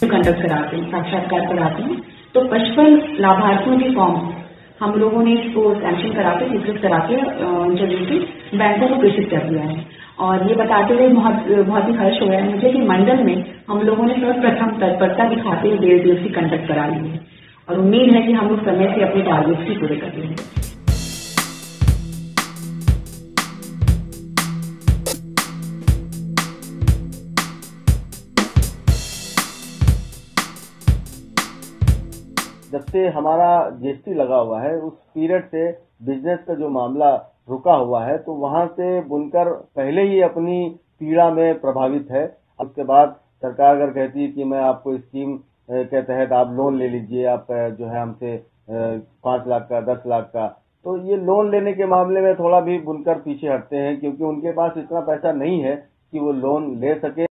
Conduct कराते हैं, साक्षात्कार कराते हैं। तो 55 लाभार्थियों की फॉर्म हम लोगों ने इसको सैंक्शन करा के, स्वीकृत करा के इंटरव्यू से बैंकों को प्रेषित कर दिया है। और ये बताते हुए बहुत ही हर्ष हो रहा है मुझे कि मंडल में हम लोगों ने सर्वप्रथम तत्परता दिखाते हुए 1.5 दिवसीय कंडक्ट करा ली है और उम्मीद है कि हम लोग समय से अपने टारगेट्स भी पूरे कर लेंगे। जब से हमारा जीएसटी लगा हुआ है उस पीरियड से बिजनेस का जो मामला रुका हुआ है, तो वहां से बुनकर पहले ही अपनी पीड़ा में प्रभावित है। उसके बाद सरकार अगर कहती है कि मैं आपको स्कीम के तहत आप लोन ले लीजिए, आप जो है हमसे 5 लाख का 10 लाख का, तो ये लोन लेने के मामले में थोड़ा भी बुनकर पीछे हटते हैं क्योंकि उनके पास इतना पैसा नहीं है कि वो लोन ले सके।